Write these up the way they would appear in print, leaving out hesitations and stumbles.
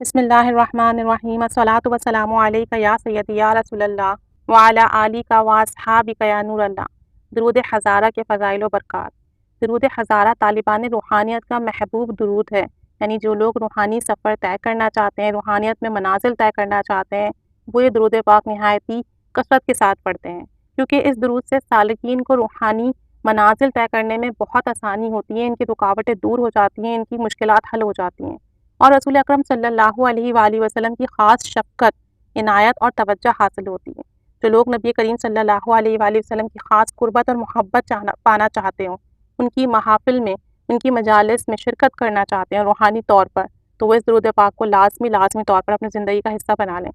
بسم اللہ الرحمن الرحیم الصلاۃ والسلام علیک یا سیدی یا رسول اللہ وعلی آلک و اصحابک یا نور اللہ۔ درود ہزارہ کے فضائل و برکات۔ درود ہزارہ طالبان روحانیت کا محبوب درود ہے، یعنی جو لوگ روحانی سفر طے کرنا چاہتے ہیں، روحانیت میں منازل طے کرنا چاہتے ہیں، وہ یہ درود پاک نہایت ہی کثرت کے ساتھ پڑھتے ہیں، کیونکہ اس درود سے سالکین کو روحانی منازل طے کرنے میں بہت آسانی ہوتی ہے، ان کی رکاوٹیں دور ہو جاتی ہیں، ان کی مشکلات حل ہو جاتی ہیں، اور رسول اکرم صلی اللہ علیہ وآلہ وسلم کی خاص شفقت، عنایت اور توجہ حاصل ہوتی ہے۔ جو لوگ نبی کریم صلی اللہ علیہ وآلہ وسلم کی خاص قربت اور محبت پانا چاہتے ہوں، ان کی محافل میں، ان کی مجالس میں شرکت کرنا چاہتے ہیں روحانی طور پر، تو وہ اس درود پاک کو لازمی طور پر اپنی زندگی کا حصہ بنا لیں۔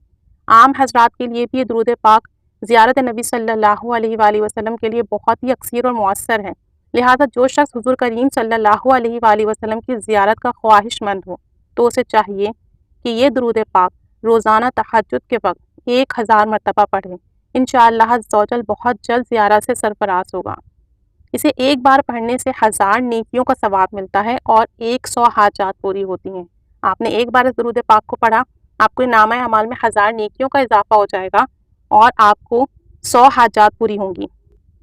عام حضرات کے لیے بھی یہ درود پاک زیارت نبی صلی اللہ علیہ وآلہ وسلم کے لیے بہت ہی یکسیر اور مؤثر ہے، لہٰذا جو شخص حضور کریم صلی اللہ علیہ وآلہ وسلم کی زیارت کا خواہش مند ہو تو اسے چاہیے کہ یہ درود پاک روزانہ تہجد کے وقت 1000 مرتبہ پڑھیں۔ انشاءاللہ عز و جل بہت جلد زیارت سے سرفراز ہوگا۔ اسے ایک بار پڑھنے سے 1000 نیکیوں کا ثواب ملتا ہے اور 100 حاجات پوری ہوتی ہیں۔ آپ نے ایک بار اس درود پاک کو پڑھا، آپ کو نامہ اعمال میں 1000 نیکیوں کا اضافہ ہو جائے گا اور آپ کو 100 حاجات پوری ہوں گی۔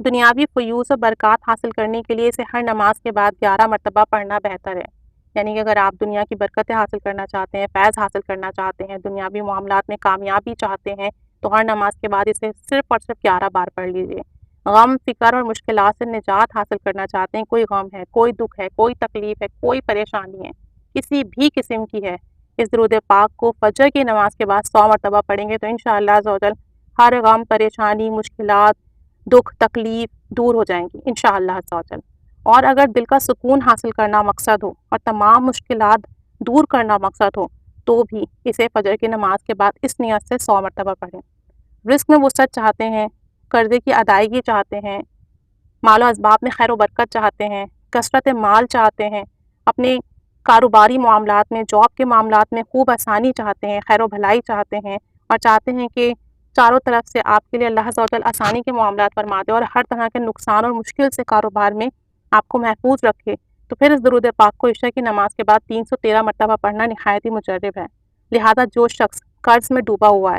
دنیاوی فیوض و برکات حاصل کرنے کے لیے اسے ہر نماز کے بعد 11 مرتبہ پڑھنا بہتر ہے۔ یعنی کہ اگر آپ دنیا کی برکتیں حاصل کرنا چاہتے ہیں، فیض حاصل کرنا چاہتے ہیں، دنیاوی معاملات میں کامیابی چاہتے ہیں، تو ہر نماز کے بعد اسے صرف اور صرف 11 بار پڑھ لیجئے۔ غم، فکر اور مشکلات سے نجات حاصل کرنا چاہتے ہیں، کوئی غم ہے، کوئی دکھ ہے، کوئی تکلیف ہے، کوئی پریشانی ہے، کسی بھی قسم کی ہے، اس درود پاک کو فجر کی نماز کے بعد 100 مرتبہ پڑھیں گے تو انشاءاللہ عز و جل ہر غم، پریشانی، مشکلات، دکھ، تکلیف دور ہو جائیں گی انشاءاللہ عز و جل۔ اور اگر دل کا سکون حاصل کرنا مقصد ہو اور تمام مشکلات دور کرنا مقصد ہو تو بھی اسے فجر کی نماز کے بعد اس نیت سے 100 مرتبہ پڑھیں۔ رزق میں وسعت چاہتے ہیں، قرضے کی ادائیگی چاہتے ہیں، مال و اسباب میں خیر و برکت چاہتے ہیں، کثرت مال چاہتے ہیں، اپنے کاروباری معاملات میں، جاب کے معاملات میں خوب آسانی چاہتے ہیں، خیر و بھلائی چاہتے ہیں، اور چاہتے ہیں کہ چاروں طرف سے آپ کے لیے اللہ عز و جل آسانی کے معاملات فرما دے اور ہر طرح کے نقصان اور مشکل سے کاروبار میں آپ کو محفوظ رکھے، تو پھر اس درود پاک کو عشاء کی نماز کے بعد 313 مرتبہ پڑھنا نہایت ہی مجرب ہے۔ لہٰذا جو شخص قرض میں ڈوبا ہوا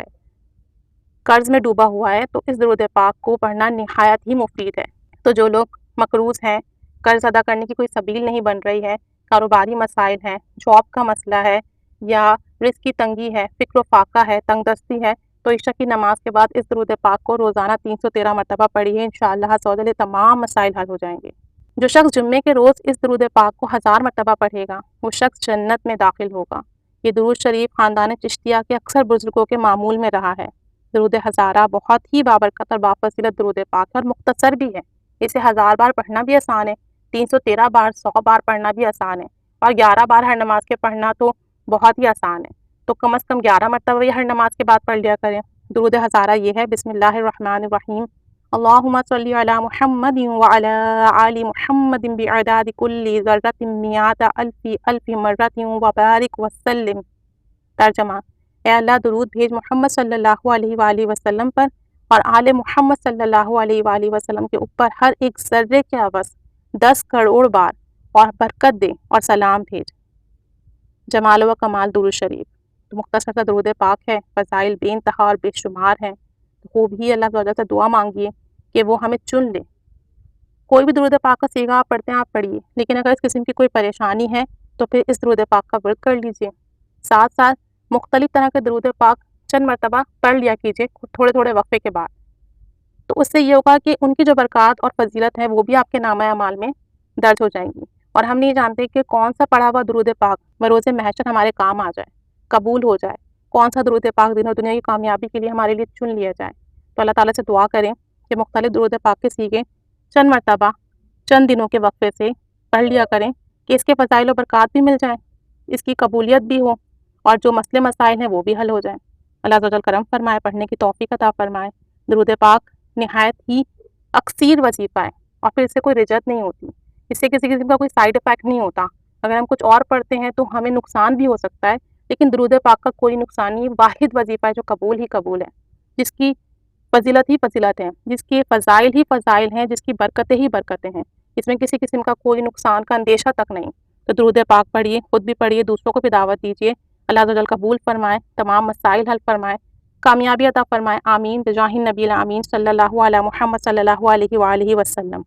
ہے تو اس درود پاک کو پڑھنا نہایت ہی مفید ہے۔ تو جو لوگ مقروض ہیں، قرض ادا کرنے کی کوئی سبیل نہیں بن رہی ہے، کاروباری مسائل ہیں، جاب کا مسئلہ ہے، یا رزق کی تنگی ہے، فکر و فاقہ ہے، تنگ دستی ہے، تو عشاء کی نماز کے بعد اس درود پاک کو روزانہ 313 مرتبہ پڑھیے، انشاءاللہ عز و جل تمام مسائل حل ہو جائیں گے۔ جو شخص جمعے کے روز اس درود پاک کو 1000 مرتبہ پڑھے گا وہ شخص جنت میں داخل ہوگا۔ یہ درود شریف خاندان چشتیہ کے اکثر بزرگوں کے معمول میں رہا ہے۔ درود ہزارہ بہت ہی بابرکت اور بافضیلت درود پاک اور مختصر بھی ہے، اسے 1000 بار پڑھنا بھی آسان ہے، 313 بار، 100 بار پڑھنا بھی آسان ہے، اور 11 بار ہر نماز کے پڑھنا تو بہت ہی آسان ہے، تو کم از کم 11 مرتبہ یہ ہر نماز کے بعد پڑھ لیا کریں۔ درود ہزارہ یہ ہے: بسم اللہ الرحمن الرحیم، اللہم صلی علی محمد وعلی آل محمد بعدد کل ذرۃ مئات الف الف مرۃ وبارک وسلم۔ ترجمہ: اے اللہ درود بھیج محمد صلی اللہ علیہ وآلہ وسلم پر اور آل محمد صلی اللہ علیہ وآلہ وسلم کے اوپر ہر ایک ذرے کے عوض 10 کروڑ بار، اور برکت دے اور سلام بھیج۔ جمال و کمال درود شریف تو مختصر سا درود پاک ہے، فضائل بے انتہا اور بے شمار ہیں، تو خوب ہی اللہ تعالیٰ سے دعا مانگیے کہ وہ ہمیں چن لے۔ کوئی بھی درود پاک کا صیغہ آپ پڑھتے ہیں آپ پڑھیے، لیکن اگر اس قسم کی کوئی پریشانی ہے تو پھر اس درود پاک کا ورد کر لیجئے۔ ساتھ ساتھ مختلف طرح کے درود پاک چند مرتبہ پڑھ لیا کیجئے تھوڑے تھوڑے وقفے کے بعد، تو اس سے یہ ہوگا کہ ان کی جو برکات اور فضیلت ہے وہ بھی آپ کے نامہ اعمال میں درج ہو جائیں گی۔ اور ہم نہیں جانتے کہ کون سا پڑھا ہوا درود پاک بروز محشر ہمارے کام آ جائے، قبول ہو جائے، کون سا درود پاک دین و دنیا کی کامیابی کے لیے ہمارے لیے چن لیا جائے۔ تو اللہ تعالیٰ سے دعا کریں کہ مختلف درود پاک کے صیغے چند مرتبہ چند دنوں کے وقفے سے پڑھ لیا کریں کہ اس کے فضائل و برکات بھی مل جائیں، اس کی قبولیت بھی ہو، اور جو مسئلے مسائل ہیں وہ بھی حل ہو جائیں۔ اللہ عز و جل کرم فرمائے، پڑھنے کی توفیق عطا فرمائے۔ درود پاک نہایت ہی اکثیر وظیفہ ہے اور پھر اس سے کوئی رجعت نہیں ہوتی، اس سے کسی قسم کا کوئی سائیڈ افیکٹ نہیں ہوتا۔ اگر ہم کچھ اور پڑھتے ہیں تو ہمیں نقصان بھی ہو سکتا ہے، لیکن درود پاک کا کوئی نقصان نہیں، واحد وظیفہ ہے جو قبول ہی قبول ہے، جس کی فضیلت ہی فضیلت ہے، جس کی فضائل ہی فضائل ہیں، جس کی برکتیں ہی برکتیں ہیں، اس میں کسی قسم کا کوئی نقصان کا اندیشہ تک نہیں۔ تو درود پاک پڑھیے، خود بھی پڑھیے، دوسروں کو بھی دعوت دیجیے، اللہ تعالیٰ قبول فرمائے، تمام مسائل حل فرمائے، کامیابی عطا فرمائے، آمین بجاہ النبی الامین صلی اللہ علیہ محمد صلی اللہ علیہ وآلہ وسلم۔